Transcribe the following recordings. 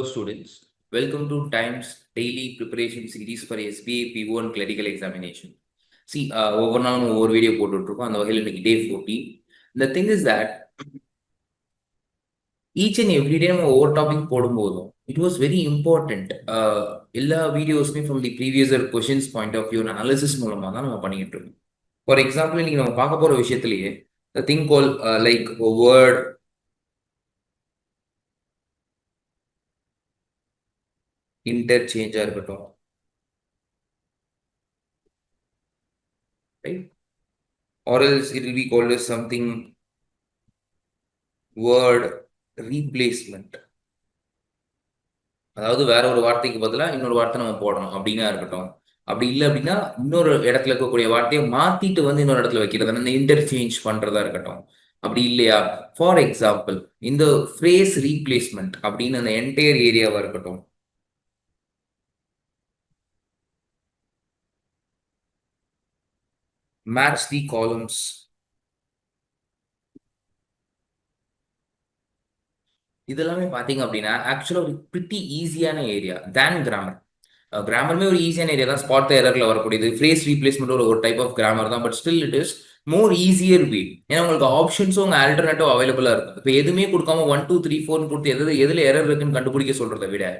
Hello students, welcome to Times daily preparation series for SBI PO and clerical examination. See, over now over video போட்டுருக்கோம் அந்த வகையில் இன்னைக்கு day 14. The thing is that each and every day நம்ம ஒவ்வொரு topic போடும்போதும் it was very important. எல்லா வீடியோஸ்மே from the previous year questions point of view analysis மூலமா தான் நம்ம பண்ணிட்டு இருக்கோம். For example, இன்னைக்கு நம்ம பார்க்க போற விஷயத்திலேயே the thing called like a word interchange இருக்கட்டும், right? Or else it will be called as something word replacement. அதாவது வேற ஒரு வார்த்தைக்கு பதிலாக இன்னொரு வார்த்தை நம்ம போடணும் அப்படின்னா இருக்கட்டும். அப்படி இல்லை அப்படின்னா இன்னொரு இடத்துல இருக்கக்கூடிய வார்த்தையை மாத்திட்டு வந்து இன்னொரு இடத்துல வைக்கிறது, அந்த இன்டர்சேஞ்ச் பண்றதா இருக்கட்டும். அப்படி இல்லையா, ஃபார் எக்ஸாம்பிள் இந்த ஃப்ரேஸ் ரீப்ளேஸ்மெண்ட் அப்படின்னு அந்த என்டையர் ஏரியாவா இருக்கட்டும். மேட்ச் தி காலம்ஸ், இதெல்லாமே பார்த்தீங்க அப்படின்னா ஆக்சுவலாக ஒரு பிரிட்டி ஈஸியான ஏரியா தேன் கிராமர். கிராமருமே ஒரு ஈஸியான ஏரியா தான், ஸ்பாட் எரர்ல வரக்கூடியது. ஃப்ரேஸ் ரீப்ளேஸ்மெண்ட் ஒரு டைப் ஆஃப் கிராமர் தான், but still it is more easier way. ஏன்னா உங்களுக்கு ஆப்ஷன்ஸும் உங்க ஆல்டர்னேட்டிவ் அவைலபிளா இருக்கும். இப்போ எதுவுமே கொடுக்காம 1 2 3 4 கொடுத்து எதுல எரர் இருக்குன்னு கண்டுபிடிக்க சொல்றதை விட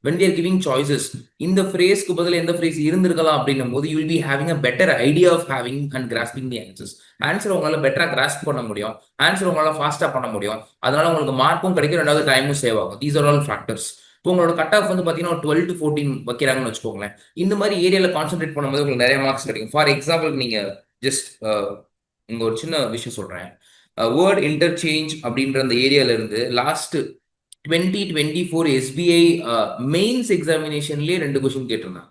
when they are giving choices, இந்த ஃப்ரேஸ்க்கு பதில் எந்த ஃப்ரேஸ் இருந்திருக்கலாம் அப்படின்னும் போது you will be having a better idea of having and grasping the answers. Answer உங்களால பெட்டரா கிராஸ்ப் பண்ண முடியும், ஆன்சர் உங்களால ஃபாஸ்டா பண்ண முடியும். அதனால உங்களுக்கு மார்க்கும் கிடைக்கும், ரெண்டாவது டைமும் சேவ் ஆகும். These are all factors. இப்போ உங்களோட கட் ஆஃப் வந்து பார்த்தீங்கன்னா 12 to 14 வைக்கிறாங்கன்னு வச்சுக்கோங்களேன். இந்த மாதிரி ஏரியாவில் கான்சென்ட்ரேட் பண்ணும்போது உங்களுக்கு நிறைய மார்க்ஸ் கிடைக்கும். ஃபார் எக்ஸாம்பிள் நீங்க ஜஸ்ட் இங்க ஒரு சின்ன விஷயம் சொல்றேன். வேர்ட் இன்டர்சேஞ்ச் அப்படின்ற அந்த ஏரியால இருந்து லாஸ்ட் 2024 SBI மெயின்ஸ் எக்ஸாமினேஷன்லயே 2 கொஸ்டின் கேட்டிருந்தாங்க.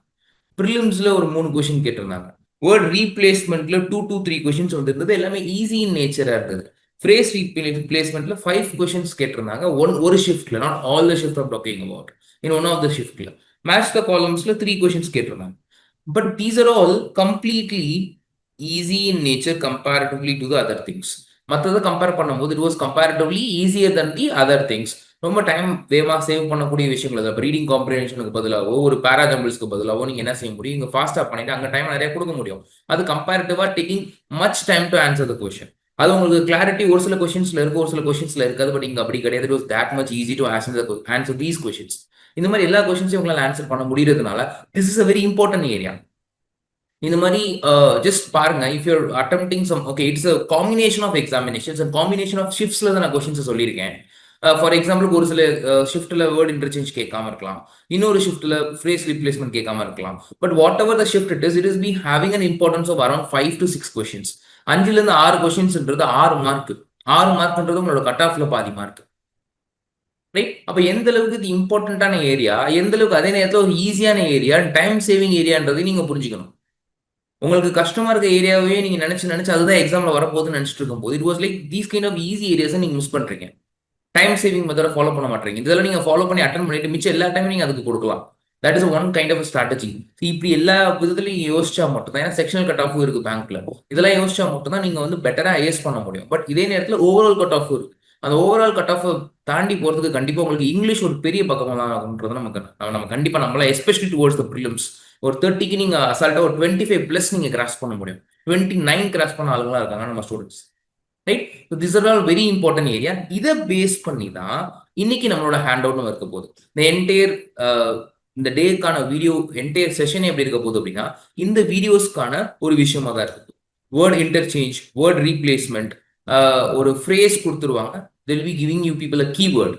ப்ரிலிம்ஸ்ல ஒரு 3 கொஸ்டின் கேட்டிருந்தாங்க. வேர்ட் ரீப்ளேஸ்மெண்ட்ல 2 to 3 கொஸ்டின்ஸ் வந்துருந்தது. எல்லாமே ஈஸி இன் நேச்சரா இருந்தது. ஃப்ரேஸ் ரீப்ளேஸ்மெண்ட்ல 5 கொஸ்டின்ஸ் கேட்டிருந்தாங்க. ஒரு ஷிஃப்ட்ல, not all the shift of talking about, in one of the ஷிஃப்ட்ல. மேட்ச் த காலம்ஸ்ல 3 கொஸ்டின்ஸ் கேட்டிருந்தாங்க. But these are all completely easy in nature comparatively to the other things. மற்றதை கம்பேர் பண்ணும்போது it was comparatively easier than the other things. ரொம்ப time வேகமாக save பண்ணக்கூடிய விஷயங்கள். இப்போ ரீடிங் காம்ப்ரிஹென்ஷனுக்கு பதிலாகவோ ஒரு பேராஜம்பிள்ஸ்க்கு பதிலாகவோ நீங்கள் என்ன செய்ய முடியும், இங்கே ஃபாஸ்ட்டாக பண்ணிட்டு அங்கே டைம் நிறைய கொடுக்க முடியும். அது கம்பேரிட்டிவாக taking much time to answer the question. அது உங்களுக்கு கிளாரிட்டி ஒரு சில கொஸ்டின்ஸ்ல இருக்கு, ஒரு சில கொஸ்டின்ஸ்ல இருக்காது. பட் இங்கே அப்படி கிடையாது. It was that much easy to answer these questions. இந்த மாதிரி எல்லா கொஸ்டின்ஸையும் உங்களால் ஆன்சர் பண்ண முடியறதுனால this is a very important area. இந்த மாதிரி ஜஸ்ட் பாருங்க, if you're attempting some, okay, it's a combination of examinations and combination of ஷிஃப்ட்ஸ்ல தான் நான் கொஸ்டின்ஸ் சொல்லியிருக்கேன். ஃபார் எக்ஸாம்பிளுக்கு ஒரு சில ஷிஃப்ட்ல வேர்ட் இன்டர்சேஞ்ச் கேட்காம இருக்கலாம், இன்னொரு ஷிஃப்ட்ல ஃப்ரேஸ் ரீப்ளேஸ்மெண்ட் கேட்காம இருக்கலாம். But whatever the shift it is be having an importance of around 5 to 6 questions. 5ல இருந்து 6 கொஸ்டின்ஸ்ன்றது 6 மார்க். 6 மார்க்ன்றது உங்களோட கட் ஆஃப்ல பாதி மார்க், ரைட்? அப்ப எந்த அளவுக்கு இது இம்பார்ட்டன்டான ஏரியா, எந்த அளவுக்கு அதே நேரத்தில் ஒரு ஈஸியான ஏரியா, டைம் சேவிங் ஏரியான்றதை நீங்க புரிஞ்சுக்கணும். உங்களுக்கு கஷ்டமா இருக்க ஏரியாவே நீங்க நினைச்சு அதுதான் எக்ஸாம்ல வரப்போகுதுன்னு நினைச்சிட்டு இருக்கும் போது it was like these kind of easy areas நீங்க மிஸ் பண்றீங்க. டைம் சேவிங் மெத்தட ஃபாலோ பண்ண மாட்டீங்க. இதெல்லாம் நீங்க ஃபாலோ பண்ணி அட்டன் பண்ணிட்டு மிச்சம் எல்லா டைமும் நீங்க அதுக்கு கொடுக்கலாம். That is one kind of strategy. இப்படி எல்லா விதத்துலையும் யோசிச்சா மட்டும் தான், ஏன்னா செக்ஷனல் கட் ஆஃப் இருக்கு பேங்க்ல, இதெல்லாம் யோசிச்சா மட்டும் தான் நீங்க வந்து பெட்டரா ஐஎஸ் பண்ண முடியும். பட் இதே நேரத்தில் ஓவரால் கட் ஆஃப் இருக்கு. அந்த ஓவரால் கட் ஆஃப் தாண்டி போறதுக்கு கண்டிப்பா உங்களுக்கு இங்கிலீஷ் ஒரு பெரிய பக்கமா ஆகுன்றது நம்ம கண்டிப்பா நம்மள எஸ்பெஷலி டுவர்ட்ஸ் த ப்ரிலிம்ஸ் ஒரு 30க்கு நீங்க அசால்ட்டா ஒரு 25+ நீங்க கிராஸ் பண்ண முடியும். 29 கிராஸ் பண்ண ஆளுங்களா இருக்காங்க நம்ம students, right? This are all very important area. இதை பேஸ் பண்ணி தான் இன்னைக்கு நம்மளோட ஹேண்ட் அவுட்னு இருக்க போகுது. இந்த என்டையர் இந்த டேக்கான வீடியோ என்டையர் செஷன் எப்படி இருக்க போகுது அப்படின்னா, இந்த வீடியோஸ்க்கான ஒரு விஷயமா தான் இருக்கு. வேர்ட் இன்டர்சேஞ்ச், வேர்ட் ரீப்ளேஸ்மெண்ட், ஒரு ஃப்ரேஸ் கொடுத்துருவாங்க. they will be giving you people a keyword,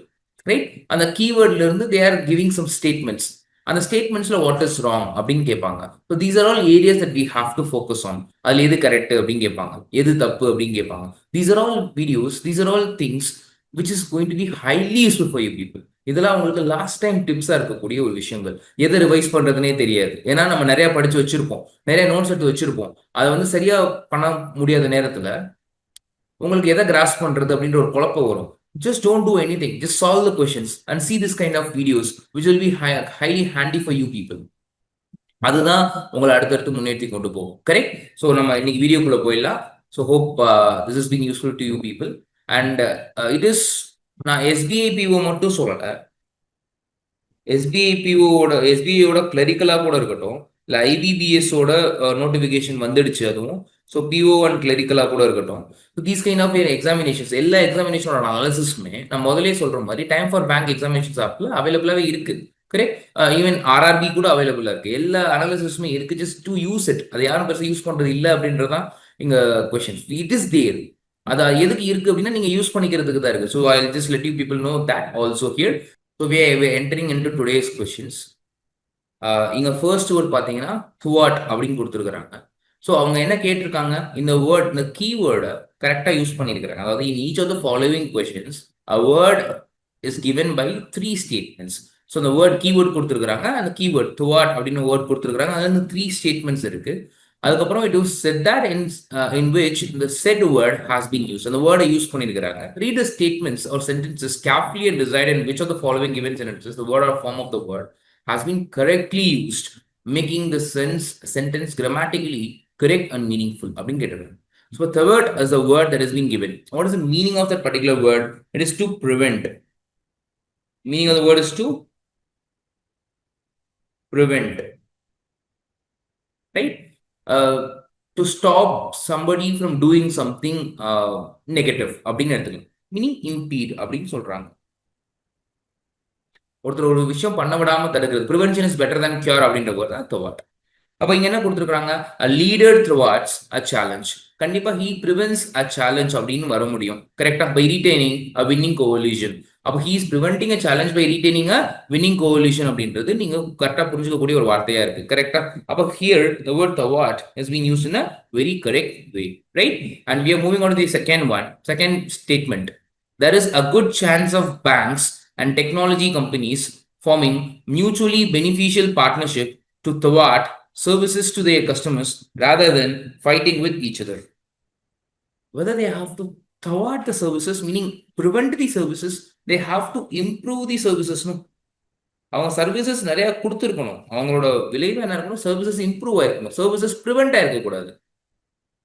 right? அந்த கீவேர்ட்ல இருந்து they are giving some statements. அந்த ஸ்டேட்மெண்ட்ஸ்ல வாட் இஸ் ராங் அப்படின்னு கேட்பாங்க. So these are all areas that we have to focus on. அதுல எது correct அப்படின்னு கேட்பாங்க, எது தப்பு அப்படின்னு கேட்பாங்க. These are all videos, these are all things which is going to be highly useful for you people. இதெல்லாம் உங்களுக்கு லாஸ்ட் டைம் டிப்ஸா இருக்கக்கூடிய ஒரு விஷயங்கள். எதை ரிவைஸ் பண்றதுனே தெரியாது, ஏன்னா நம்ம நிறைய படிச்சு வச்சிருப்போம், நிறைய நோட்ஸ் எடுத்து வச்சிருப்போம். அதை வந்து சரியா பண்ண முடியாத நேரத்துல உங்களுக்கு எதை கிராஸ் பண்றது அப்படின்ற ஒரு குழப்பம் வரும். Just don't do anything. Just solve the questions and see this kind of videos which will be highly handy for you people. அதுதான் உங்களை அடுத்தடுத்து முன்னேற்றி கொண்டு போகும், கரெக்ட்? ஸோ நம்ம இன்னைக்கு வீடியோக்குள்ள போயிடலாம். So hope this is being useful to you people. And it is, நான் SBI PO மட்டும் சொல்லலை, எஸ்பிஐயோட கிளரிக்கலா கூட இருக்கட்டும், இல்ல ஐபிபிஎஸோட நோட்டிபிகேஷன் வந்துடுச்சு அதுவும். ஸோ பிஓ அண்ட் கிளரிக்கலா கூட இருக்கட்டும். தீஸ் கைண்ட் ஆஃப் எக்ஸாமினேஷன்ஸ், எல்லா எக்ஸாமினேஷனோட அனாலிசிஸ்மே நான் முதலே சொல்ற மாதிரி டைம் ஃபார் பேங்க் எக்ஸாமினேஷன்ஸ் ஆப்ல அவைலபிளாவே இருக்கு. கரெக்ட். ஈவன் ஆர்ஆர்பி கூட அவைலபிளா இருக்கு. எல்லா அனாலிசிஸுமே இருக்கு. Just to use it. அதை யாரும் பெருசாக யூஸ் பண்றது இல்லை அப்படின்றதான் இங்க கொஸ்டின். இட் இஸ் தேர். அது எதுக்கு இருக்கு அப்படின்னா நீங்க யூஸ் பண்ணிக்கிறதுக்கு தான் இருக்கு. So I just let you people know that also here. So we're entering into today's questions. இங்க ஃபர்ஸ்ட் வேர்ட் பார்த்தீங்கன்னா thwart அப்படின்னு கொடுத்துருக்குறாங்க. ஸோ அவங்க என்ன கேட்டிருக்காங்க, இந்த வேர்ட், இந்த கீவேர்டை கரெக்டாக யூஸ் பண்ணியிருக்கிறாங்க. அதாவது in each of the following questions a word is given by 3 statements. So இந்த வேர்ட் கீவேர்ட் கொடுத்துருக்குறாங்க. அந்த கீவேர்ட் thwart அப்படின்னு வேர்ட் கொடுத்துருக்குறாங்க. அதில் வந்து 3 ஸ்டேட்மெண்ட்ஸ் இருக்கு. அதுக்கப்புறம் it was said that in which the said word has been used. அந்த வேர்டை யூஸ் பண்ணியிருக்கிறாங்க. Read the statements or sentences carefully and decide in which of the following given sentences the word or form of the word has been correctly used, making the sentence grammatically correct and meaningful அப்படின்னு கேட்டிருக்காங்க. So thwart is a word that has been given. What is the meaning of that particular word? It is to prevent. Meaning of the word is to prevent. Right? To stop somebody from doing something negative அப்படின்னு எடுத்துக்கலாம். Meaning impede அப்படின்னு சொல்றாங்க. ஒருத்தர் ஒரு விஷயம் பண்ண விடாம தடுக்கிறது. Prevention is better than cure அப்படின்ற போது தான் thwart. அப்ப இங்க என்ன கொடுத்துருக்காங்க, a leader thwarts a challenge. கண்டிப்பா he prevents a challenge அப்படின்னு வர முடியும். கரெக்டா? by retaining a winning coalition. அப்ப he is preventing a challenge by retaining a winning coalition அப்படின்றது நீங்க கரெக்டா புரிஞ்சுக்கக்கூடிய ஒரு வார்த்தையா இருக்கு. கரெக்டா? அப்ப here the word thwart has been used in a very correct way, right? And we are moving on to the second statement. There is a good chance of banks and technology companies forming mutually beneficial partnership to thwart services to their customers rather than fighting with each other. Whether they have to thwart the services, meaning prevent the services, they have to improve the services. அவங்க services நிறைய கொடுத்துருக்கணும். அவங்களோட விளைவு என்ன இருக்கணும், services improve ஆயிருக்கணும். Services prevent ஆயிருக்கக்கூடாது.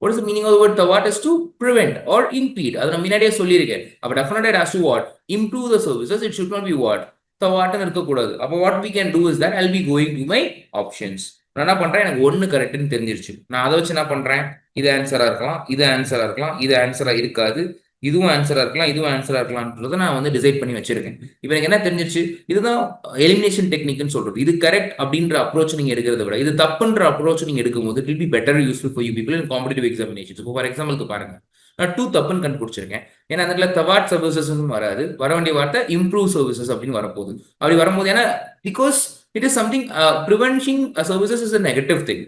What is the meaning of the word thwart? Is to prevent or impede. அது நான் முன்னாடியே சொல்லியிருக்கேன். அப்ப definitely it has to what? Improve the services. It should not be what? thwart இருக்கக்கூடாது. அப்ப what we can do is that I'll be going to my options. நான் என்ன பண்றேன், எனக்கு ஒன்னு கரெக்ட்னு தெரிஞ்சிருச்சு. நான் அதை வச்சு என்ன பண்றேன், இது ஆன்சரா இருக்கலாம், இது ஆன்சரா இருக்கலாம், இது ஆன்சரா இருக்காது, இதுவும் ஆன்சரா இருக்கலாம், இதுவும் ஆன்சரா இருக்கலாம்ன்றதை நான் வந்து டிசைட் பண்ணி வச்சிருக்கேன். இப்போ எனக்கு என்ன தெரிஞ்சிருச்சு, இதுதான் எலிமினேஷன் டெக்னிக்னு சொல்றது. இது கரெக்ட் அப்படின்ற அப்ரோச் நீங்க எடுக்கிறத விட இது தப்புன்ற அப்ரோச் நீங்க எடுக்கும்போது it will be better useful for you people in competitive examinations. இப்போ ஃபார் எக்ஸாம்பிளுக்கு பாருங்க, நான் 2 தப்புன்னு கண்டுபிடிச்சிருக்கேன். ஏன்னா அந்த இடத்துல thwart services வராது, வர வேண்டிய வார்த்தை improve services அப்படின்னு வரப்போகுது. அப்படி வரும்போது ஏன்னா because it is something preventing a services is a negative thing,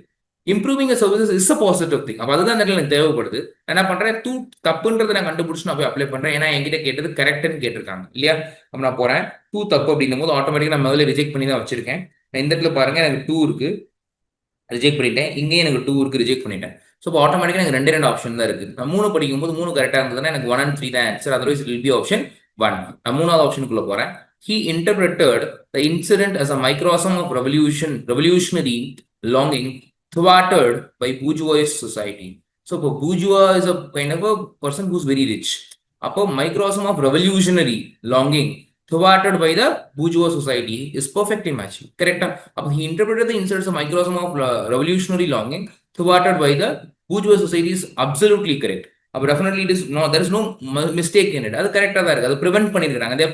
improving a services is a positive thing. அப்ப அதுதான் அந்த இடத்துல எனக்கு தேவைப்படுது. நான் என்ன பண்றேன், தப்புன்றதை நான் கண்டுபிடிச்சு நான் போய் அப்ளை பண்றேன். ஏன்னா என்கிட்ட கேட்டது கரெக்ட்னு கேட்டிருக்காங்க இல்லையா. அப்ப நான் போறேன் 2 தப்பு அப்படின்னும் போது ஆட்டோமேட்டிக்கா நான் முதல்ல ரிஜெக்ட் பண்ணி தான் வச்சிருக்கேன். இந்த இடத்துல பாருங்க, எனக்கு 2 இருக்கு, ரிஜெக்ட் பண்ணிட்டேன். இங்கேயும் எனக்கு 2 இருக்கு, ரிஜெக்ட் பண்ணிட்டேன். ஸோ இப்போ ஆட்டோமேட்டிக்காக எனக்கு 2 ஆப்ஷன் தான் இருக்கு. நான் 3 படிக்கும்போது 3 கரெக்டாக இருந்ததுன்னா எனக்கு 1 and 3 தான் answer. Otherwise it will be option 1. நான் 3வது ஆப்ஷனுக்குள்ள போறேன். He interpreted the incident as a microcosm of revolutionary longing thwarted by bourgeois society. So இப்போ bourgeois is a kind of a person who's very rich. அப்போ microcosm of revolutionary longing thwarted by the bourgeois society is perfectly matching. Correct? He interpreted the incident as a microcosm of revolutionary longing thwarted by the bourgeois society is absolutely correct. அப்ப definitely it is no, there is no mistake in it. அது கரெக்டா தான் இருக்கு. அது prevent பண்ணிருக்காங்க. they are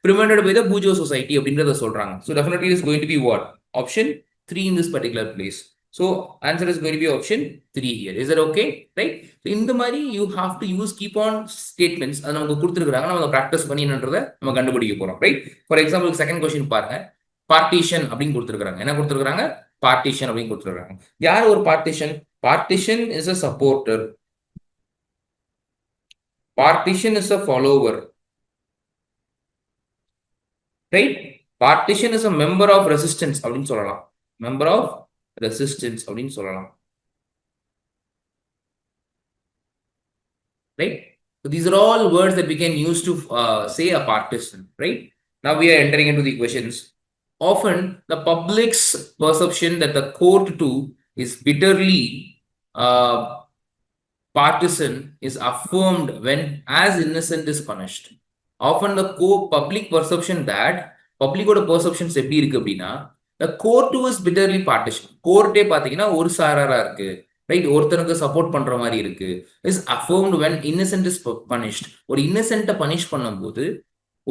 prevented by the bourgeois society அப்படின்றத சொல்றாங்க. So definitely it is going to be what? Option 3 in this particular place. So answer is going to be option 3 here. Is that okay? Right? So இந்த மாதிரி you have to use keep on statements. அது நமக்கு கொடுத்துருக்காங்க, நம்ம practice பண்ணி என்னன்றதை நம்ம கண்டுபிடிக்க போறோம். Right? For example second question பாருங்க. பார்ட்டிஷன் அப்படின்னு கொடுத்துருக்காங்க. என்ன கொடுத்துருக்காங்க? பார்ட்டிஷன் அப்படின்னு கொடுத்துருக்காங்க. யார் ஒரு partition? Partition is a supporter. Partition is a follower. Right? Partition is a member of resistance அப்படின்னு சொல்லலாம். Member of resistance அப்படின்னு சொல்லலாம். Right? So these are all words that we can use to say a partition. Right? Now we are entering into the questions. Often the public's perception that the court too is bitterly partisan is affirmed when as innocent is punished. Often the public perception that பப்ளிக்கோட perceptions எப்படி இருக்கு அப்படின்னா, the court was bitterly partition. கோர்ட்டே பாத்தீங்கன்னா ஒரு சாராரா இருக்கு, right? ஒருத்தனுக்கு support பண்ற மாதிரி இருக்கு. Is affirmed when innocent is punished. ஒரு இன்னசென்ட்டை பனிஷ் பண்ணும்போது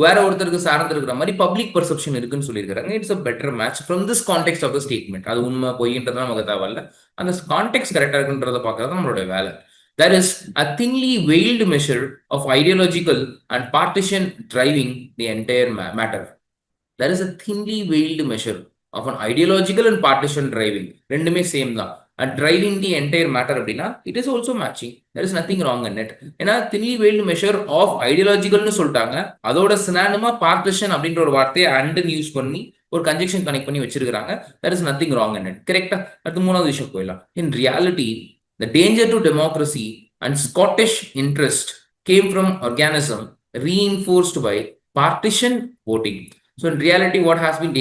வேற ஒருத்தருக்கு சார்ந்து இருக்கிற மாதிரி பப்ளிக் பெர்செப்ஷன் இருக்குன்னு சொல்லியிருக்காங்க. It's a better match from this context of the statement. அது உண்மை பொய்ன்றது நமக்கு தேவையில்ல, அந்த கான்டெக்ட் கரெக்டா இருக்குன்றத பார்க்கறது நம்மளோட வேலை. There is a thinly veiled measure of ideological and partisan driving the entire matter. There is a thinly veiled measure of an ideological and partisan driving. ரெண்டுமே சேம் தான். And driving the entire matter அப்படின்னா it is also matching. There is nothing wrong in it. ஏன்னா thinly veiled measure of ideologicalனு சொல்லிட்டாங்க, அதோட சினானிமா partisan அப்படின்ற ஒரு வார்த்தையை and use பண்ணி ஒரு கன்ஜெக்ஷன் கனெக்ட் பண்ணி வச்சிருக்காங்க. There is nothing wrong in it. கரெக்டா? அடுத்து மூணாவது விஷயம் போயிடலாம். In reality, the danger to democracy and Scottish interest came from organism reinforced by partisan voting. So in reality, what has been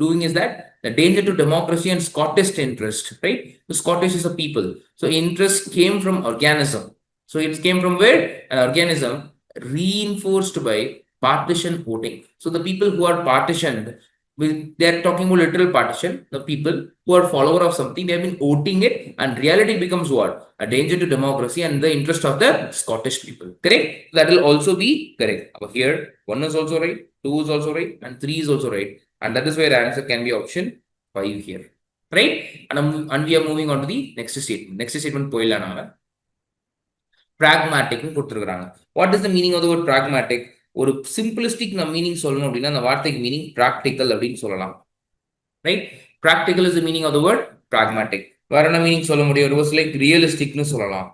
doing is that the danger to democracy and Scottish interest, right? The Scottish is a people. So interest came from organism. So it came from where? An organism reinforced by partisan voting. So the people who are partitioned, they are talking about literal partition. The people who are follower of something, they have been voting it, and reality becomes what? A danger to democracy and the interest of the Scottish people. Correct? That will also be correct. Here, 1 is also right, 2 is also right, and 3 is also right. And that is where answer can be option 5 here. Right? And we are moving on to the next statement. Next statement போயிடலாம் நாம. Pragmatic கொடுத்துருக்காங்க. What is the meaning of the word pragmatic? ஒரு simplistic நம்ம meaning சொல்லணும் அப்படின்னா அந்த வார்த்தைக்கு meaning practical அப்படின்னு சொல்லலாம். Right? Practical is the meaning of the word pragmatic. வேற என்ன மீனிங் சொல்ல முடியும்? இட் வாஸ் லைக் ரியலிஸ்டிக்னு சொல்லலாம்,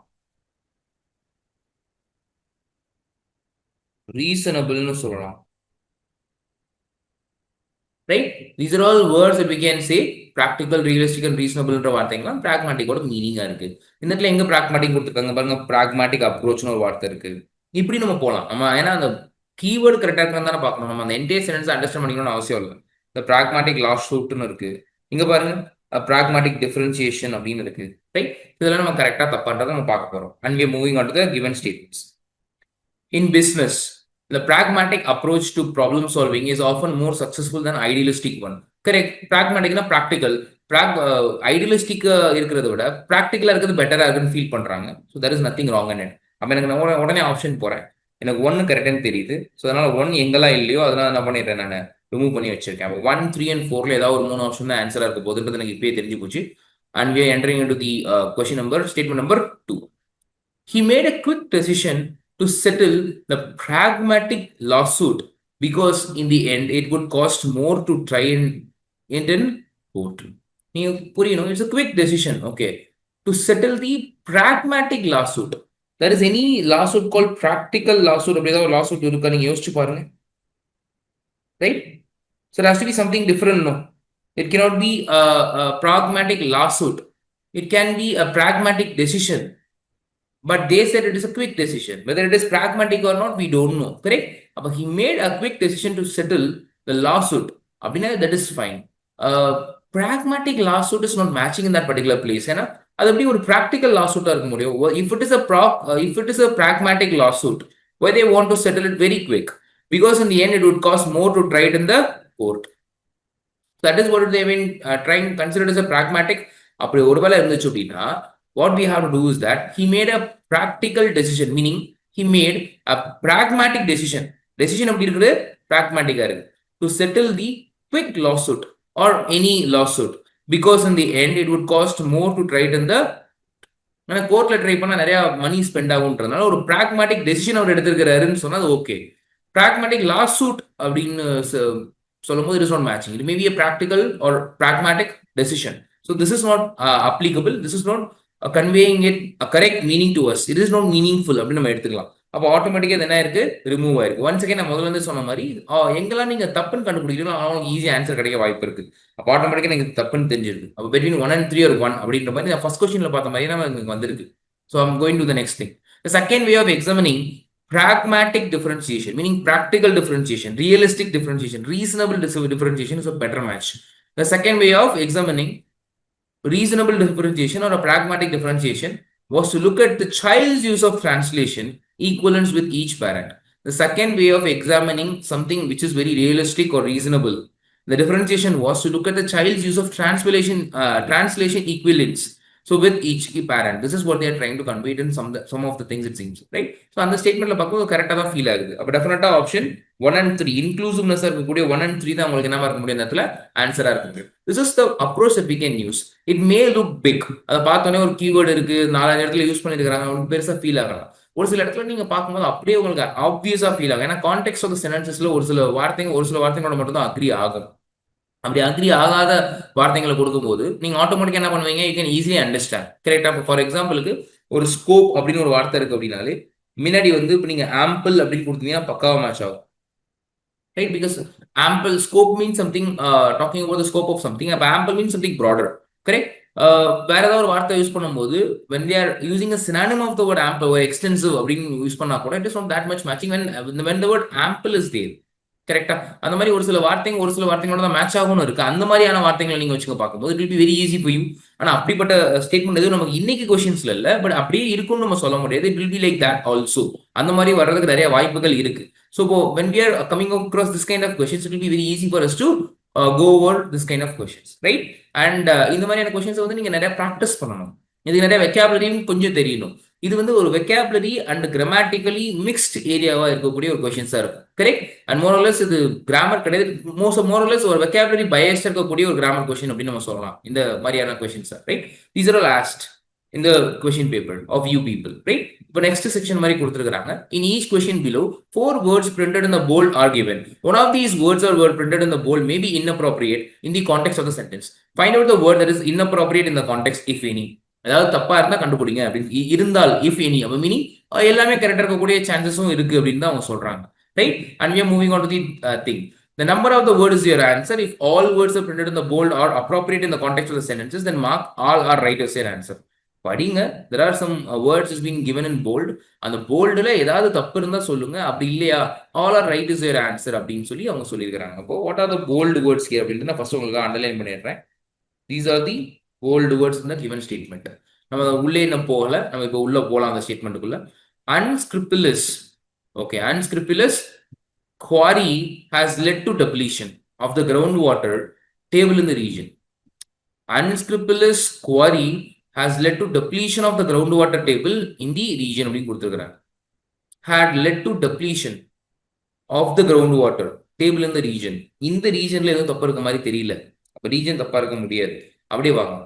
ரீசனபிள்னு சொல்லலாம். Right? These are all words that we can say practical, realistic and ரீசனபிள்ன்ற வார்த்தைங்களாம் ப்ராக்மேட்டிக்கோட மீனிங்கா இருக்கு. இந்த இடத்துல எங்க ப்ராக்மேட்டிக் கொடுத்துருக்காங்க பாருங்க, ப்ராக்மேட்டிக் அப்ரோச்னு ஒரு வார்த்தை இருக்கு. இப்படி நம்ம போகலாம். நம்ம ஏன்னா அந்த கீவேர்டு கரெக்டாக இருக்கிறது தானே பார்க்கணும். நம்ம அந்த என்டையர் சென்டென்ஸ் அண்டர்ஸ்டாண்ட் பண்ணிக்கணும்னு அவசியம் இல்லை. இந்த ப்ராக்மேட்டிக் லாஸ்ட் ஷூட்னு இருக்கு. இங்க பாருங்க, ப்ராக்மேட்டிக் டிஃபரன்சியேஷன் அப்படின்னு இருக்கு. ரைட்? இதெல்லாம் நம்ம கரெக்டாக தப்பான்றதை நம்ம பார்க்க போறோம். And we are moving on to the given statements. In business, the pragmatic approach to problem solving is often more successful than idealistic one. Correct? Pragmatic na practical. Idealistic இருக்கிறத விட ப்ராக்டிக்கலா இருக்கிறது பெட்டரா இருக்குன்னு ஃபீல் பண்றாங்க. So there is nothing wrong in it. அப்போ எனக்கு நான் உடனே ஆப்ஷன் போறேன், எனக்கு 1 கரெக்டானு தெரியுது. ஸோ அதனால 1 எங்கெல்லாம் இல்லையோ அதனால என்ன பண்ணிடுறேன், நான் ரிமூவ் பண்ணி வச்சிருக்கேன். 1, 3 and 4ல ஏதாவது ஒரு 3 ஆப்ஷன் தான் ஆன்சரா இருக்க போகுதுன்றது எனக்கு இப்பயே தெரிஞ்சு போச்சு. And we are entering into the question number, statement number 2. He made a quick decision to settle the pragmatic lawsuit because in the end it would cost more to try and end in court. It's a quick decision, okay, to settle the pragmatic lawsuit. There is any lawsuit called practical lawsuit? Lawsuit right? So there has to be something different, no? It cannot be a pragmatic lawsuit. It can be a pragmatic decision. But they said it is a quick decision. Whether it is pragmatic or not, we don't know. Correct? But he made a quick decision to settle the lawsuit. That is fine. Pragmatic lawsuit is not matching in that particular place. அது எப்படி ஒரு practical lawsuit இருக்க முடியும்? If it is a pragmatic lawsuit, why they want to settle it very quick? Because in the end, it would cost more to try it in the court. That is what they've been trying to consider as a pragmatic. அப்படி ஒருவேளை இருந்துச்சு அப்படின்னா, what we have to do is that he made a practical decision, meaning he made a pragmatic decision. Decision எப்படி இருக்குது? Pragmatic-ஆ இருக்கு. To settle the quick lawsuit or any lawsuit, because in the end it would cost more to try it in the கோர்ட்ல try பண்ணா நிறைய money spend ஆகுன்றதுனால ஒரு pragmatic decision அவர் எடுத்திருக்கிறாருன்னு சொன்னா அது okay. Pragmatic lawsuit அப்படின்னு சொல்லும்போது it is not matching. It may be a practical or pragmatic decision. So this is not applicable. This is not conveying it a correct meaning to us. It is not meaningful அப்படின்னு நம்ம எடுத்துக்கலாம். அப்போ ஆட்டோமேட்டிக்கா இது என்ன இருக்கு? Remove ஆயிருக்கு. Once again நான் முதல்ல இருந்து சொன்ன மாதிரி எங்கெல்லாம் நீங்க தப்புன்னு கண்டுபிடிக்கிறோம் அவங்களுக்கு ஈஸியா ஆன்சர் கிடைக்க வாய்ப்பு இருக்கு. அப்போ ஆட்டோமேட்டிக்கா எனக்கு தப்புன்னு தெரிஞ்சிருக்கு. அப்போ between 1 and 3 or 1 அப்படின்ற மாதிரி நான் ஃபர்ஸ்ட் கொஸ்டின்ல பார்த்த மாதிரி நமக்கு வந்திருக்கு. So I'm going to the next thing. The second way of examining pragmatic differentiation, meaning practical differentiation, realistic differentiation, reasonable differentiation is a better match. The second way of examining reasonable differentiation or a pragmatic differentiation was to look at the child's use of translation equivalence with each parent. The second way of examining something which is very realistic or reasonable, the differentiation was to look at the child's use of translation equivalents. So with each parent, this is what they are trying to convey in some of the things it seems, right? So அந்த ஸ்டேட்மெண்ட்ல பார்க்கும்போது கரெக்டாக தான் feel ஆகுது. அப்போ டெஃபினட்டா option 1 and 3 inclusiveness இருக்கக்கூடிய 1 and 3 தான் உங்களுக்கு என்ன இருக்க முடியும், இந்த இடத்துல ஆன்சரா இருக்க முடியும். This is the approach that we can use. It may look big. அதை பார்த்தோன்னே ஒரு கீவேர்டு இருக்கு, 4 இடத்துல யூஸ் பண்ணிருக்காங்க, உங்களுக்கு பெருசா ஃபீல் ஆகலாம். ஒரு சில இடத்துல நீங்க பார்க்கும்போது அப்படியே உங்களுக்கு ஆப்வியஸா ஃபீல் ஆகும். ஏன்னா கான்டெக்ட் ஆஃப் த சென்டென்சஸ்ல ஒரு சில வார்த்தைகளோட மட்டும் தான் அக்ரி ஆகும். அப்படி அக்ரி ஆகாத வார்த்தைகளை கொடுக்கும்போது நீங்க ஆட்டோமேட்டிக்கா என்ன பண்ணுவீங்க, யூ கேன் ஈஸிலி அண்டர்ஸ்டாண்ட். கரெக்டா? ஃபார் எக்ஸாம்பிளுக்கு ஒரு ஸ்கோப் அப்படின்னு ஒரு வார்த்தை இருக்கு அப்படின்னாலே முன்னாடி வந்து இப்போ நீங்க ஆம்பிள் அப்படின்னு கொடுத்தீங்கன்னா பக்காவா மேட்ச் ஆகும், right? Because ample scope means something, talking about the scope of something. Ample means something broader, correct? வேற ஏதாவது ஒரு வார்த்தை யூஸ் பண்ணும்போது when they are using a synonym of the word ample or extensive அப்படின்னு use பண்ணா கூட it is not that much matching when the word ample is there. கரெக்டா? அந்த மாதிரி ஒரு சில வார்த்தைகளோட தான் மேட்ச் ஆகும்னு இருக்கு. அந்த மாதிரியான வார்த்தைகளை நீங்க வச்சுக்க பார்க்கும்போது it will be very easy for you. ஆனா அப்படிப்பட்ட ஸ்டேட்மெண்ட் எதுவும் நமக்கு இன்னைக்கு கொஸ்டின்ஸ்ல இல்ல, பட் அப்படியே இருக்கும்னு நம்ம சொல்ல முடியாது. It will be like that also. அந்த மாதிரி வர்றதுக்கு நிறைய வாய்ப்புகள் இருக்கு. So when we are coming across this kind of questions, it will be very easy for us to go over this kind of questions, right? And இந்த மாதிரியான questions வந்து நீங்க நிறைய ப்ராக்டிஸ் பண்ணணும். இது நிறைய வெக்காபுலரியும் கொஞ்சம் தெரியணும். இது வந்து ஒரு வெக்காபுலரி அண்ட் கிராமட்டிக்கலி மிக்ஸ்ட் ஏரியாவா இருக்கக்கூடிய ஒரு கொஸ்டின்ஸா இருக்கும், கரெக்ட்? அண்ட் மோரலஸ் இது கிராமர் கிடையாது, மோரலஸ் ஒரு வெக்காபுலரி பயஸ்ட் இருக்கக்கூடிய ஒரு கிராமர் கொஸ்டின் அப்படின்னு நம்ம சொல்லலாம் இந்த மாதிரியான questions, right? These are all asked in the question paper of you people, right? இப்போ next section மாதிரி கொடுத்திருக்காங்க. In each question below, 4 words printed in the bold are given. One of these words or word printed in the bold may be inappropriate in the context of the sentence. Find out the word that is inappropriate in the context, if any. அதாவது தப்பா இருந்தா கண்டுபிடிங்க அப்படின்னு இருந்தால் if any அப்ப meaning எல்லாமே கரெக்டா இருக்கக்கூடிய சான்சஸும் இருக்கு அப்படின்னு தான் அவங்க சொல்றாங்க, right? And we are moving on to the thing. The number of the word is your answer. If all words are printed in the bold are appropriate in the context of the sentences, then mark all are right as your answer. படிங்க. there are some words is being given in bold. அந்த போல்டுல ஏதாவது தப்பு இருந்தா சொல்லுங்க, அப்படி இல்லையா all are right is your answer அப்படின்னு சொல்லி அவங்க சொல்லியிருக்காங்க. அப்போ what are the bold words here அப்படின்னு நான் ஃபர்ஸ்ட் உங்களுக்கு அண்டர்லைன் பண்ணிடுறேன். these are the bold words in the given statement. நம்ம உள்ளே என்ன போகல, நம்ம இப்போ உள்ள போலாம் அந்த ஸ்டேட்மெண்ட்டுக்குள்ள. unscrupulous, okay, unscrupulous quarry has led to depletion of the groundwater table in the region. Unscrupulous quarry has led to depletion of the groundwater table in the region அப்படின்னு கொடுத்திருக்காங்க. had led to depletion of the groundwater table in the region. இந்த ரீஜன்ல எதுவும் தப்பா இருக்க மாதிரி தெரியல. அப்ப region தப்பா இருக்க முடியாது. அப்படியே வாங்க.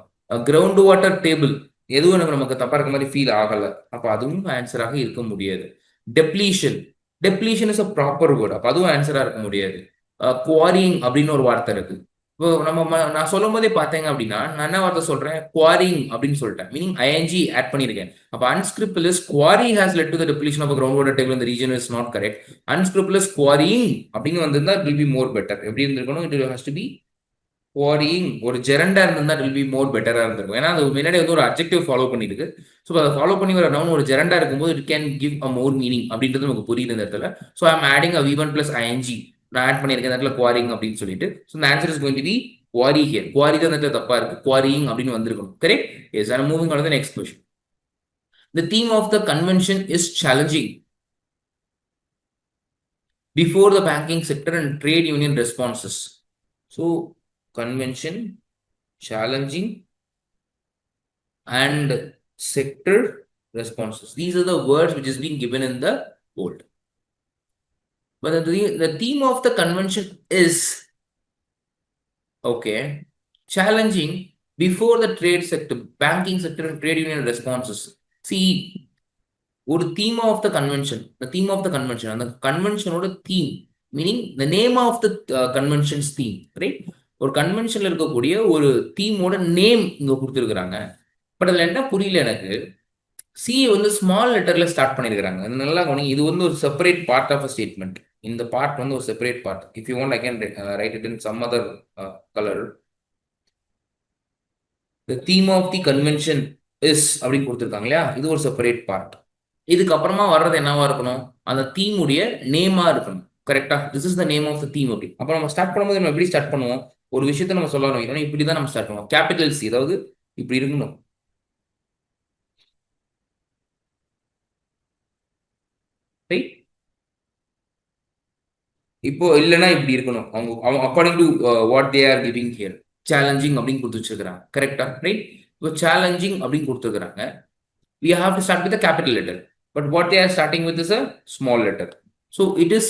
கிரவுண்ட் வாட்டர் டேபிள் எதுவும் நமக்கு தப்பா இருக்க மாதிரி ஃபீல் ஆகல. அப்ப அதுவும் ஆன்சராக இருக்க முடியாது. Depletion, depletion is a proper word. அப்ப அதுவும் ஆன்சரா இருக்க முடியாது. குவாரிங் அப்படின்னு ஒரு வார்த்தை இருக்கு. இப்போ நான் சொல்லும் போதே பார்த்தீங்க அப்படின்னா நான் என்ன வார்த்தை சொல்றேன், குவாரிங் அப்படின்னு சொல்லிட்டேன், மீனிங் ஐஎன்ஜி ஆட் பண்ணியிருக்கேன். அப்போ unscrupulous quarry has led to the depletion of a groundwater table in the region is not correct. unscrupulous quarrying அப்படின்னு வந்திருந்தா it will be more better. எப்படி இருந்திருக்கணும், it has to be quarrying. ஒரு ஜெரண்டா இருந்திருந்தா it will be more better இருந்திருக்கும். ஏன்னா அது முன்னாடி வந்து ஒரு அட்ஜெக்டிவ் ஃபாலோ பண்ணிருக்கு. ஸோ அதை ஃபாலோ பண்ணி வர நவுன் ஒரு ஜெரண்டா இருக்கும்போது it can give a more meaning அப்படின்றது நமக்கு புரியுது இந்த இடத்துல. So I am adding a v1 plus ing. நான் ஆட் பண்ணியிருக்கேன் இடத்துல குவாரிங் அப்படின்னு சொல்லிட்டு. ஸோ இந்த answer is going to be quarry here. Quarry தான் இடத்துல தப்பா இருக்கு, குவாரிங் அப்படின்னு வந்திருக்கும், correct? Yes. I am moving on to the next question. The theme of the convention is challenging before the banking sector and trade union responses. So convention, challenging and sector responses. These are the words which is being given in the bold. But the theme of the convention is, okay, challenging before the trade sector, banking sector and trade union responses. See, ஒரு theme of the convention, the theme of the convention, அந்த கன்வென்ஷனோட theme, meaning the name of the convention's theme, right? ஒரு கன்வென்ஷன்ல இருக்கக்கூடிய ஒரு தீமோட name இங்க கொடுத்துருக்காங்க. But அதுல என்ன புரியல எனக்கு, சி வந்து ஸ்மால் லெட்டர்ல ஸ்டார்ட் பண்ணிருக்காங்க. அது நல்லா கவனிங்க. இது வந்து ஒரு separate part of a statement. இந்த பார்ட் வந்து ஒரு separate part. If you want I can write it in some other colour. The theme of the convention is அப்படின்னு கொடுத்துருக்காங்க இல்லையா, இது ஒரு செப்பரேட் பார்ட். இதுக்கப்புறமா வர்றது என்னவா இருக்கணும், அந்த தீமுடைய நேமா இருக்கணும், கரெக்டா? This is the name of the theme. அப்படி அப்போ நம்ம ஸ்டார்ட் பண்ணும்போது நம்ம எப்படி ஸ்டார்ட் பண்ணுவோம், ஒரு விஷயத்த நம்ம சொல்லணும், இல்லைன்னா இப்படி தான் நம்ம ஸ்டார்ட் பண்ணுவோம். கேபிட்டல் சி, அதாவது இப்படி இருக்கணும், ரைட்? இப்போ இல்லைன்னா இப்படி இருக்கணும். அவங்க according to what they are giving here challenging அப்படின்னு கொடுத்து வச்சிருக்காங்க. கரெக்டா? ரைட். இப்போ சேலஞ்சிங் அப்படின்னு கொடுத்துருக்காங்க. we have to start with a capital letter, but what they are starting with is a small letter, so it is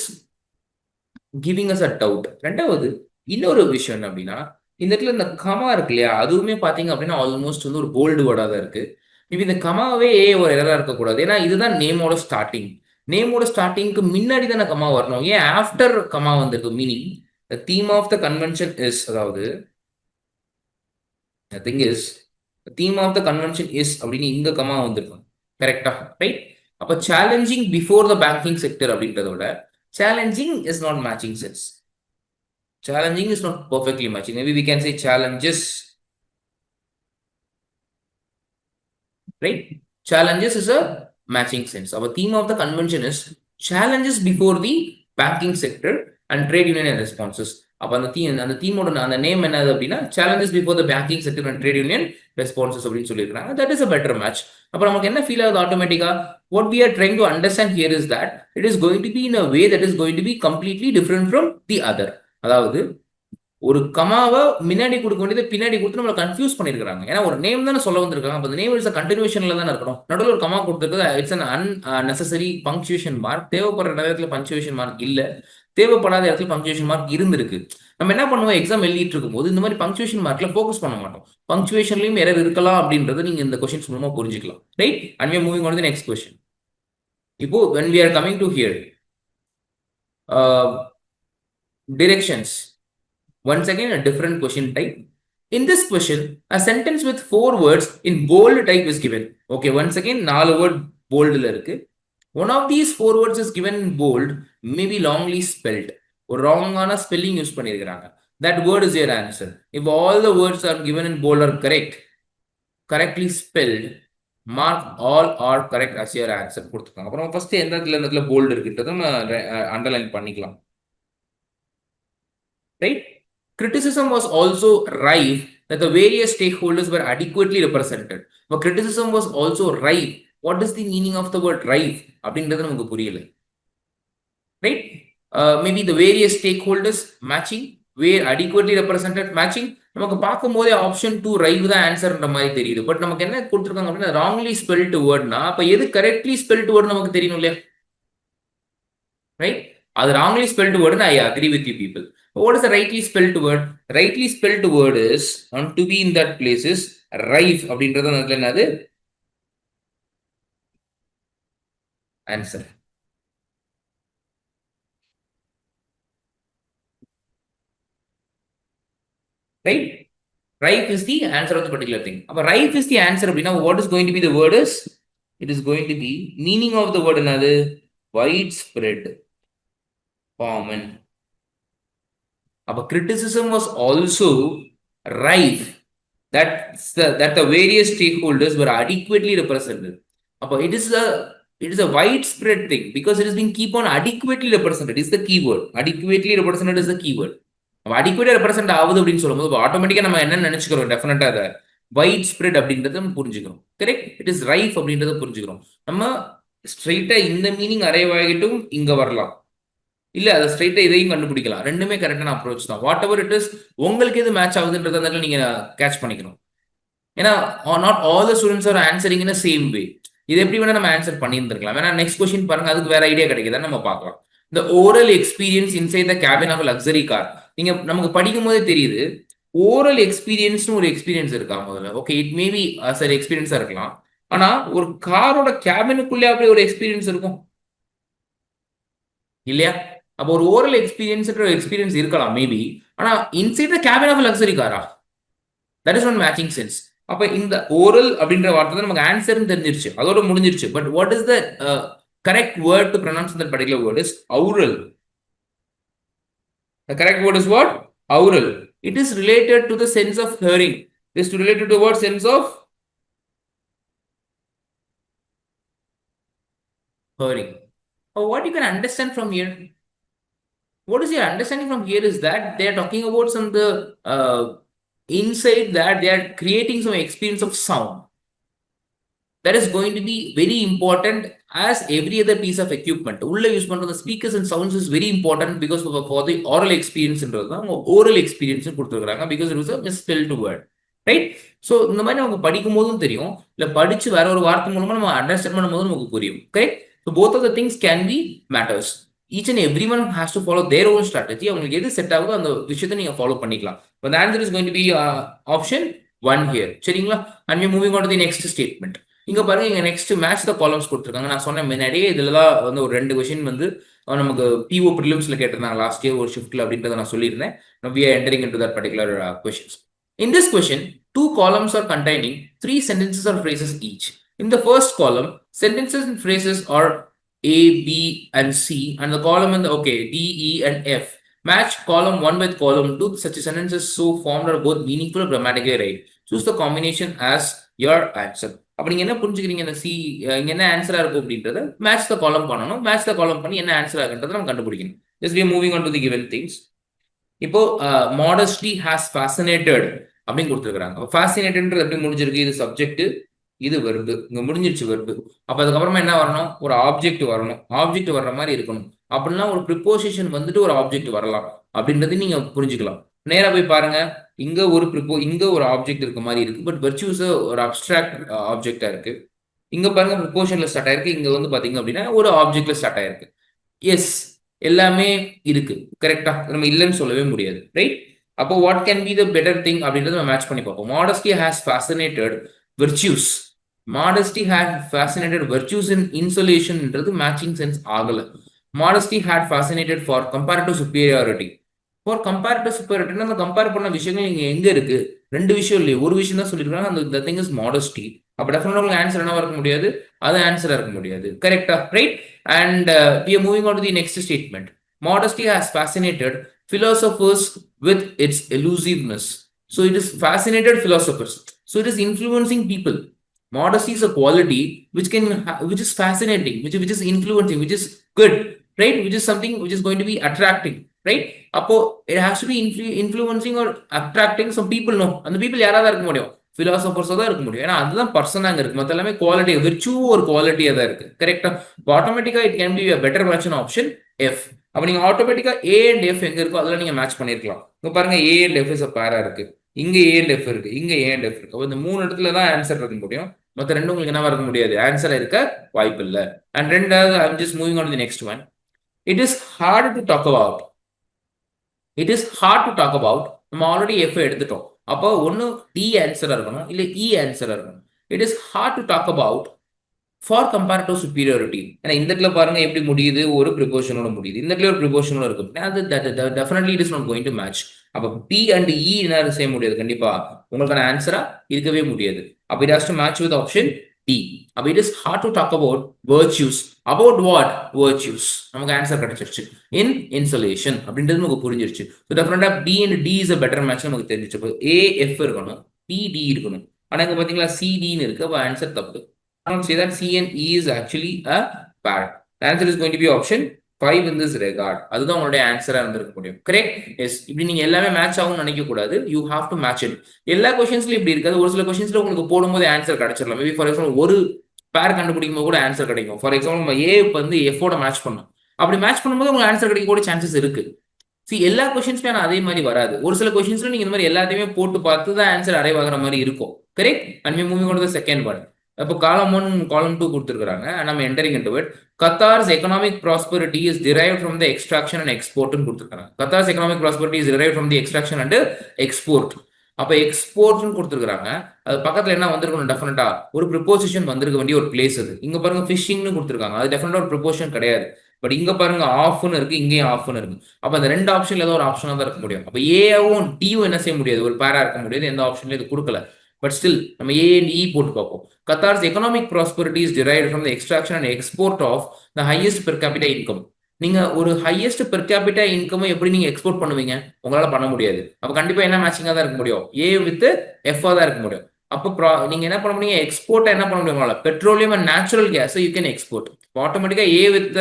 giving us a doubt. ரெண்டாவது இன்னொரு விஷயம் என்ன அப்படின்னா, இந்த இடத்துல இந்த கமா இருக்கு இல்லையா, அதுவுமே பாத்தீங்க அப்படின்னா ஆல்மோஸ்ட் வந்து ஒரு போல்டு வேர்டா தான் இருக்கு. இப்போ இந்த கமாவே ஒரு எரரா இருக்கக்கூடாது, ஏன்னா இதுதான் நேமோட ஸ்டார்டிங். நேமோட ஸ்டார்டிங்க்கு முன்னாடி தானே கமா வரணும், ஏன் ஆஃப்டர் கமா வந்திருக்கு? Meaning the theme of the convention is, அதாவது the thing is the theme of the convention is அப்படின்னு இங்க கமா வந்திருக்கும். கரெக்டா? ரைட். அப்ப challenging before the banking sector அப்படின்றத விட challenging is not matching sense. Challenging is not perfectly matching. Maybe we can say challenges, right? Challenges is a matching sense. Our theme of the convention is challenges before the banking sector and trade union and responses. அப்போ அந்த தீமோட அந்த name என்னது அப்படின்னா challenges before the banking sector and trade union responses அப்படின்னு சொல்லியிருக்காங்க. That is a better match. அப்போ நமக்கு என்ன ஃபீல் ஆகுது ஆட்டோமேட்டிக்கா? What we are trying to understand here is that it is going to be in a way that is going to be completely different from the other. அதாவது ஒரு கமாவை முன்னாடி கொடுக்க வேண்டியது பின்னாடி கொடுத்து நம்மளை கன்ஃபியூஸ் பண்ணிருக்காங்க. ஏன்னா ஒரு நேம் தானே சொல்ல வந்திருக்காங்க. அப்போ நேம் இஸ் கண்டினியூஷன்ல தானே இருக்கணும். நடுவில் ஒரு கமா கொடுத்துருக்கு, it's an unnecessary punctuation mark. தேவைப்படுற நேரத்தில் பங்க்சுவேஷன் மார்க் இல்ல, தேவைப்படாத இடத்துல பங்க்சுவேஷன் மார்க் இருந்திருக்கு. நம்ம என்ன பண்ணுவோம், எக்ஸாம் எழுதிட்டு இருக்கும்போது இந்த மாதிரி பங்க்சுவேஷன் மார்க்ல ஃபோக்கஸ் பண்ண மாட்டோம். பங்க்சுவேஷன்லயும் எரர் இருக்கலாம் அப்படின்றது நீங்க இந்த கொஸ்டின்ஸ் மூலமா புரிஞ்சுக்கலாம். Right. And we are moving on to the next question. இப்போ when we are coming to here, directions. Once again, a different question type. In this question, a sentence with 4 words in bold type is given. Okay, once again, 4 word bold la irukku. One of these 4 words is given in bold, maybe wrongly spelled. Or wrong ana spelling use பண்ணிருக்காங்க. That word is your answer. If all the words are given in bold are correct, correctly spelled, mark all are correct as your answer கொடுத்துருக்காங்க. அப்புறம் first எந்த இடத்துல bold இருக்குன்றதை நம்ம underline பண்ணிக்கலாம். Right? Criticism was also rife that the various stakeholders were adequately represented. But criticism was also rife. What is the meaning of the word rife? அப்படின்றது நமக்கு புரியல. Right? Maybe the various stakeholders matching, were adequately represented matching. நமக்கு பார்க்கும்போதே option 2 ரைவ் தான் ஆன்சர்ன்ற மாதிரி தெரியுது. But நமக்கு என்ன கொடுத்துருக்காங்க அப்படின்னா ராங்லி ஸ்பெல்ட் வேர்ட்னா அப்ப எது கரெக்ட்லி ஸ்பெல்ட் வேர்டு நமக்கு தெரியணும் இல்லையா? Right? அது wrongly spelled word, and I agree with you people. But what is the rightly spelled word? Rightly spelled word is, and to be in that place is rife அப்படின்றது என்னது? Answer. Right? Rife is the answer of the particular thing. அப்ப rife is the answer அப்படின்னா what is going to be the word is? It is going to be, meaning of the word என்னது? Widespread, common. அப்ப criticism was also rife that the various stakeholders were adequately represented. அப்ப it is a widespread thing because it is being keep on adequately represented is the keyword. Adequately represented is the keyword. அப்ப adequately represent ஆகுது அப்படின்னு சொல்லும்போது ஆட்டோமேட்டிக்கா நம்ம என்ன நினைச்சுக்கிறோம், டெஃபினட்டா அதை வைட் ஸ்ப்ரெட் அப்படின்றத நம்ம புரிஞ்சுக்கிறோம். கரெக்ட். இட் இஸ் ரைஃப் அப்படின்றத புரிஞ்சுக்கிறோம். நம்ம ஸ்ட்ரெயிட்டா இந்த மீனிங் அரைவ் ஆகிட்டும் இங்க வரலாம், இல்ல அதை ஸ்ட்ரைட்டா இதையும் கண்டுபிடிக்கலாம். ரெண்டுமே கரெக்டான அப்ரோச் தான். வாட் எவர் இட் இஸ், உங்களுக்கு எது மேட்ச் ஆகுதுன்றத நீங்க கேட்ச் பண்ணிக்கணும். ஏன்னா not all the students are answering in same way. இது எப்படி வேணா நம்ம ஆன்சர் பண்ணியிருந்திருக்கலாம். வேணா நெக்ஸ்ட் கொஸ்டின் பாருங்க, அதுக்கு வேற ஐடியா கிடைக்குதான்னு நம்ம பார்க்கலாம். இந்த oral experience inside the cabin of luxury car. நீங்க நமக்கு படிக்கும் போதே தெரியுது ஓரல் எக்ஸ்பீரியன்ஸ்னு ஒரு எக்ஸ்பீரியன்ஸ் இருக்கா முதல்ல. ஓகே, இட் மேபி சார் எக்ஸ்பீரியன்ஸா இருக்கலாம். ஆனா ஒரு காரோட கேபினுக்குள்ளே அப்படி ஒரு எக்ஸ்பீரியன்ஸ் இருக்கும் இல்லையா? அப்போ ஒரு ஓரல் எக்ஸ்பீரியன்ஸ் இருக்கலாம் மேபி. ஆனா inside the cabin of luxury காரா? That is not matching sense. அப்ப இந்த ஓரல் அப்படின்ற வார்த்தை தான் நமக்கு ஆன்சர்னு தெரிஞ்சிருச்சு, அதோட முடிஞ்சிருச்சு. But what is the correct word to pronounce that particular word is aural. The correct word is what? Aural. It is related to the sense of hearing. It is related to what sense of hearing. What you can understand from here? What is your understanding from here is that they are talking about some the inside that they are creating some experience of sound. that is going to be very important as every other piece of equipment. உள்ள use பண்ற speakers and sounds is very important because for the oral experience ன்றது தான் oral experience கொடுத்துருக்காங்க because it was a misspelled word, right? So இந்த மாதிரி நமக்கு படிக்கும் போதும் தெரியும், இல்லை படிச்சு வேற ஒரு வார்த்தை மூலமா நம்ம அண்டர்ஸ்டாண்ட் பண்ணும் போதும் நமக்கு புரியும். Correct? So both of the things can be matters. Each and every one has to follow their own strategy. அவங்களுக்கு எது செட் ஆகுதோ அந்த விஷயத்தை நீங்க ஃபாலோ பண்ணிக்கலாம். இப்போ the answer is going to be option 1 here. சரிங்களா? and we moving on to the next statement. இங்க பாருங்க, இங்க நெக்ஸ்ட் மேட்ச் த காலம்ஸ் கொடுத்துருக்காங்க. நான் சொன்ன முன்னாடியே இதுல தான் வந்து ஒரு 2 கொஸ்டின் வந்து நமக்கு பிஓ ப்ரிலிம்ஸ்ல கேட்டிருந்தாங்க லாஸ்ட் இயர் ஒரு ஷிஃப்ட்ல அப்படின்றத நான் சொல்லியிருந்தேன். we are entering into that particular questions. In this question, 2 columns are containing 3 sentences or phrases each. In the first column, sentences and phrases are A, B, and C, and the column in the D, E, and F. Match column 1 with column 2. Such sentences so formed are both meaningful and grammatically right. Choose the combination as your answer. அப்ப நீங்க என்ன புரிஞ்சுக்கிறீங்க, இந்த C இங்க என்ன ஆன்சரா இருக்கும் அப்படின்றத match the காலம் பண்ணணும். மேட்ச் த காலம் பண்ணி என்ன ஆன்சர் ஆகுன்றதை நம்ம கண்டுபிடிக்கணும். Just we are moving on to the given things. இப்போ modesty has fascinated அப்படின்னு கொடுத்துருக்காங்க. fascinated எப்படி முடிஞ்சிருக்கு? இது சப்ஜெக்ட், இது வெர்பு. இங்க முடிஞ்சிருச்சு வெர்பு. அப்ப அதுக்கப்புறமா என்ன வரணும்? ஒரு ஆப்ஜெக்ட் வரணும். ஆப்ஜெக்ட் வர்ற மாதிரி இருக்கணும். அப்படின்னா ஒரு ப்ரிப்போசிஷன் வந்துட்டு ஒரு ஆப்ஜெக்ட் வரலாம் அப்படின்றது நீங்க புரிஞ்சுக்கலாம். நேரா போய் பாருங்க, இங்க ஒரு இங்க ஒரு ஆப்ஜெக்ட் இருக்க மாதிரி இருக்கு. பட் வெர்ச்சுஸ் ஒரு அப்டிராக்ட் ஆப்ஜெக்டா இருக்கு. இங்க பாருங்க ப்ரிப்போஷன்ல ஸ்டார்ட் ஆயிருக்கு. இங்க வந்து பாத்தீங்க அப்படின்னா ஒரு ஆப்ஜெக்ட்ல ஸ்டார்ட் ஆயிருக்கு. எஸ், எல்லாமே இருக்கு. கரெக்டா? நம்ம இல்லைன்னு சொல்லவே முடியாது. ரைட்? அப்போ what can be the better thing அப்படின்றத நம்ம மேட்ச் பண்ணி பார்ப்போம். Modesty has fascinated virtues. Modesty had fascinated virtues in இன்சொலேஷன்ன்றது மேட்சிங் சென்ஸ் ஆகல. Modesty had fascinated for comparative superiority. For comparative superiority அந்த கம்பேர் பண்ண விஷயங்கள் இங்க எங்க இருக்கு? 2 விஷயம் இல்லையே, ஒரு விஷயம் தான் சொல்லியிருக்காங்க. அந்த திங் இஸ் மாடஸ்டி. அப்ப டெஃபினட்டா உங்களுக்கு ஆன்சர் என்னவா இருக்க முடியாது? அது ஆன்சரா இருக்க முடியாது. கரெக்டா? Right? And we are moving on to the next statement. Modesty has fascinated philosophers with its elusiveness. So it is fascinated philosophers. So it is influencing people. Modesty is a quality which is fascinating, which is influencing, which is good, right? Which is something which is going to be attracting, right? அப்போ it has to be influencing or attracting some people. No, அந்த people யாராவது இருக்க முடியும்? philosophers தான் இருக்க முடியும். ஏன்னா அதுதான் பர்சனா இருக்கு. மத்த எல்லாமே குவாலிட்டி, விர்ச்சு ஒரு குவாலிட்டியா தான் இருக்கு. கரெக்டா? ஆட்டோமேட்டிக்கா it can be a better match in option F. அப்ப நீங்க ஆட்டோமேட்டிக்கா A and F எங்க இருக்கோ அதெல்லாம் நீங்க மேட்ச் பண்ணிருக்கலாம். இங்க பாருங்க, A and F is a pair இருக்கு. இங்க A and F இருக்கு, இங்க A and F இருக்கு. அப்ப இந்த 3 இடத்துல தான் ஆன்சர் இருக்க முடியும். மத்த ரெண்டும் உங்களுக்கு என்னவா இருக்க முடியாது? ஆன்சர் இருக்க வாய்ப்பு இல்ல. அண்ட் ரெண்டாவது, I am just moving on to the next one. It is hard to talk about. It is hard to talk about. நம்ம ஆல்ரெடி எஃப் எடுத்துட்டோம். அப்போ ஒன்னு டி ஆன்சரா இருக்கணும், இல்ல இ ஆன்சரா இருக்கணும். It is hard to talk about for comparative superiority. ஏன்னா இந்த இடத்துல பாருங்க எப்படி முடியுது? ஒரு ப்ரிபோஷனோட முடியுது. இந்த இடத்துல ஒரு ப்ரிபோஷனோட இருக்கு. அது definitely it is not going to match. அப்ப பி அண்ட் இ என்ன செய்ய முடியாது? கண்டிப்பா உங்களுக்கான ஆன்சரா இருக்கவே முடியாது. அப்ப it has to match with option D. அப்ப it is hard to talk about virtues. About what? Virtues. நமக்கு ஆன்சர் கிடைச்சிருச்சு. இன் இன்சொலேஷன் அப்படின்றது நமக்கு புரிஞ்சிருச்சு. ஸோ டெஃபினட்டா B and D is a better match நமக்கு தெரிஞ்சிச்சு. இப்போ ஏ எஃப் இருக்கணும், பி டி இருக்கணும். ஆனா இங்க பாத்தீங்களா சிடின்னு இருக்கு. அப்ப ஆன்சர் தப்பு. I don't say that C and E is actually a pair. The answer is going to be option 5 in this regard. அதுதான் உங்களுடைய ஆன்சரா இருந்திருக்க முடியும். கரெக்ட்? எஸ். இப்படி நீங்க எல்லாமே மேட்ச் ஆகும்னு நினைக்க கூடாது. You have to match it. எல்லா கொஸ்டின்ஸ்லயும் இப்படி இருக்காது. ஒரு சில கொஸ்டின்ஸ்ல உங்களுக்கு போடும்போது ஆன்சர் கிடைச்சிடலாம். மேபி ஃபார் எக்ஸாம்பிள் ஒரு பேர் கண்டுபிடிக்கும் போது கூட ஆன்சர் கிடைக்கும். ஃபார் எக்ஸாம்பிள் நம்ம ஏ வந்து எஃபோட மேட்ச் பண்ணோம். அப்படி மேட்ச் பண்ணும்போது உங்களுக்கு ஆன்சர் கிடைக்க கூட சான்சஸ் இருக்கு. எல்லா கொஸ்டின்ஸ்மே அதே மாதிரி வராது. ஒரு சில கொஸ்டின்ஸ்ல நீங்க இந்த மாதிரி எல்லாத்தையுமே போட்டு பார்த்து தான் ஆன்சர் அரைவ் ஆகிற மாதிரி இருக்கும். Correct? And we moving on to the second one. இப்போ காலம் 1 காலம் 2 கொடுத்துருக்காங்க. நம்ம entering into it. Qatar's economic prosperity is derived from the extraction and எக்ஸ்போர்ட்னு கொடுத்துருக்காங்க. Qatar's economic prosperity is derived from the extraction and export. அப்போ எக்ஸ்போர்ட்னு கொடுத்துருக்காங்க. அது பக்கத்துல என்ன வந்திருக்கணும்? டெஃபினட்டா ஒரு ப்ரிப்போசிஷன் வந்திருக்க வேண்டிய ஒரு பிளேஸ் அது. இங்க பாருங்க ஃபிஷிங்னு கொடுத்துருக்காங்க. அது டெஃபினட்டா ஒரு ப்ரிப்போசிஷன் கிடையாது. பட் இங்க பாருங்க ஆஃப்னு இருக்கு, இங்கேயும் ஆஃப்னு இருக்கு. அப்ப அந்த 2 ஆப்ஷன்ல ஏதோ ஒரு ஆப்ஷனா தான் இருக்க முடியும். அப்ப ஏவும் டியும் என்ன செய்ய முடியாது? ஒரு பேரா இருக்க முடியாது. எந்த ஆப்ஷன்லயும் இது கொடுக்கல. பட் ஸ்டில் நம்ம ஏ அண்ட் இ போட்டு பார்ப்போம். Qatar's economic prosperity is derived from the extraction and export of the highest per capita income. நீங்க ஒரு ஹையஸ்ட் பெர் கேபிட்டா இன்கம் எப்படி நீங்க எக்ஸ்போர்ட் பண்ணுவீங்க? உங்களால பண்ண முடியாது. அப்ப கண்டிப்பா என்ன மேட்சிங்கா தான் இருக்க முடியும்? ஏ வித் எஃப் தான் இருக்க முடியும். அப்போ நீங்க என்ன பண்ண முடியும்? எக்ஸ்போர்ட் என்ன பண்ண முடியும்? Petroleum and natural gas you can export. ஆட்டோமேட்டிக்கா ஏ வித்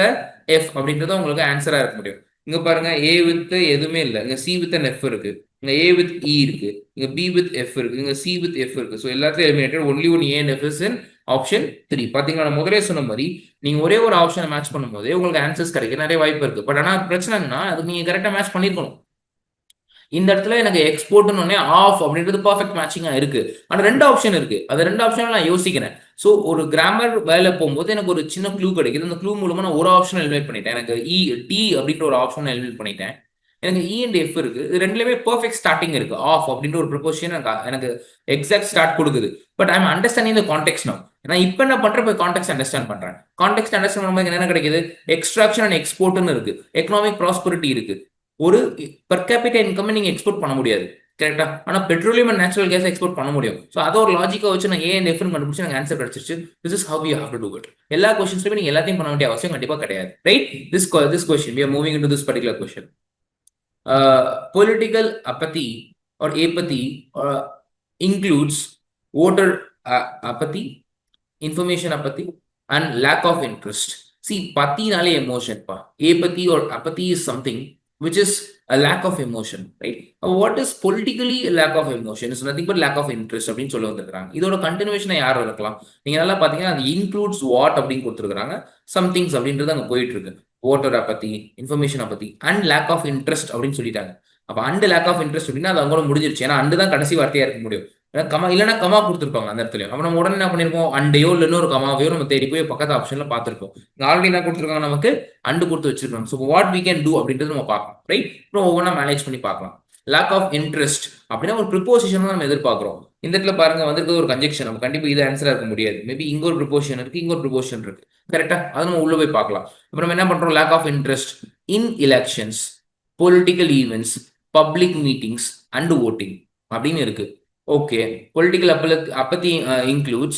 எஃப் அப்படின்றது உங்களுக்கு ஆன்சரா இருக்க முடியும். இங்க பாருங்க, ஏ வித் எதுவுமே இல்லை. இங்க சி வித் அண்ட் எஃப் இருக்கு, இங்க ஏ வித் இ இருக்கு, இங்க பி வித் எஃப் இருக்கு, இங்க சி வித் எஃப் இருக்கு. ஸோ எல்லாத்தையும் eliminated. Only one A and F is in option 3. பாத்தீங்களா, நான் முதலே சொன்ன மாதிரி நீங்க ஒரே ஒரு ஆப்ஷனை மேட்ச் பண்ணும்போது உங்களுக்கு ஆன்சர்ஸ் கிடைக்க நிறைய வாய்ப்பு இருக்கு. பட் ஆனா பிரச்சனை என்னன்னா அது நீங்க கரெக்டா மேட்ச் பண்ணிருக்கணும். இந்த இடத்துல எனக்கு எக்ஸ்போர்ட்னு ஆஃப் அப்படின்றது பர்ஃபெக்ட் மேட்சிங்கா இருக்கு. ஆனா 2 ஆப்ஷன் இருக்கு. அது 2 ஆப்ஷன் நான் யோசிக்கிறேன். சோ ஒரு கிராமர் வேலை போகும்போது எனக்கு ஒரு சின்ன க்ளூ கிடைக்குது. அந்த க்ளூ மூலமா நான் ஒரு ஆப்ஷன் எலிமினேட் பண்ணிட்டேன். எனக்கு டி அப்படின்ற ஒரு ஆப்ஷன் எலிமினேட் பண்ணிட்டேன். எனக்கு அண்ட் எஃப் இருக்கு. இது ரெண்டுலயுமே பெர்ஃபெக்ட் ஸ்டார்டிங் இருக்கு. ஆஃப் அப்படின்ற ஒரு ப்ரொபோசிஷன் எனக்கு எக்ஸாக்ட் ஸ்டார்ட் கொடுக்குது. But I am understanding the contact now. நான் இப்போ என்ன பண்றேன், போய் கான்டெக்ட் அண்டர்ஸ்டாண்ட் பண்றேன். கான்டெக்ட் அண்டர்ஸ்டாண்ட் பண்ணும்போது என்ன கிடைக்குது, எக்ஸ்ட்ராக்ஷன் அண்ட் எக்ஸ்போர்ட்னு இருக்கு, எக்கனாமிக் ப்ராஸ்பரிட்டி இருக்கு. ஒரு பெர் கேபிட்டா இன்கம் நீங்க எக்ஸ்போர்ட் பண்ண முடியாது, கரெக்டா? ஆனா petroleum and natural gas export பண்ண முடியும். ஸோ அதை ஒரு லாஜிக்கா வச்சு நான் ஏ அண்ட் எஃப் கண்டுபிடிச்சு எனக்கு ஆன்சர் கிடைச்சிருச்சு. This is how you have to to it. எல்லா கொஸ்டின்ஸ்லயுமே நீங்க எல்லாத்தையும் பண்ண வேண்டிய அவசியம் கண்டிப்பா கிடையாது, right? This question we are moving into this particular question. Political apathy or apathy includes voter apathy, information apathy, and lack of interest. See, pati nale emotion pa. Apathy or apathy is something which is a lack of emotion, right? What is politically a lack of emotion? It's nothing but lack of interest அப்படின்னு சொல்ல வந்திருக்காங்க. இதோட கண்டினியூஷனை யார் இருக்கலாம்? நீங்க நல்லா பாத்தீங்கன்னா அது இன்க்ளூட்ஸ் வாட் அப்படின்னு கொடுத்துருக்காங்க. சம்திங்ஸ் அப்படின்றது அங்க போயிட்டு இருக்கு. ஓட்டர் அப்பத்தி, இன்ஃபர்மேஷன் அப்பத்தி, அண்ட் லேக் ஆஃப் இன்ட்ரெஸ்ட் அப்படின்னு சொல்லிட்டாங்க. அப்ப அண்ட் லேக் ஆஃப் இன்ட்ரெஸ்ட் அப்படின்னா அது அவங்க முடிஞ்சிருச்சு. ஏன்னா அண்டு தான் கடைசி வார்த்தையா இருக்க முடியும். கமா இல்லைன்னா கமா கொடுத்துருப்பாங்க அந்த இடத்துல. அப்ப நம்ம உடனே என்ன பண்ணிருப்போம், அண்டையோ இல்லை இன்னொரு கமாவையோ நம்ம தேடி போய் பக்கத்து ஆப்ஷன்ல பார்த்துருப்போம். ஆல்ரெடி என்ன கொடுத்துருக்காங்க, நமக்கு அண்டு கொடுத்து வச்சிருக்காங்க. So what we can do அப்படின்றது நம்ம பார்க்கலாம், ரைட்? அப்புறம் ஒவ்வொன்றா மேனேஜ் பண்ணி பார்க்கலாம். லேக் ஆஃப் இன்ட்ரெஸ்ட் அப்படின்னா ஒரு ப்ரிப்போசிஷன் நம்ம எதிர்பார்க்கிறோம். இந்த இடத்துல பாருங்க வந்திருக்கிறது ஒரு கன்ஜெக்ஷன். நம்ம கண்டிப்பா இது ஆன்சரா இருக்க முடியாது. மேபி இங்க ஒரு ப்ரிப்போசிஷன் இருக்கு, இங்க ஒரு ப்ரிப்போசிஷன் இருக்கு, கரெக்டா? அது நம்ம உள்ள போய் பார்க்கலாம். அப்புறம் என்ன பண்றோம், lack of interest in elections, political events, public meetings and voting அப்படின்னு இருக்கு. Okay, political apathy includes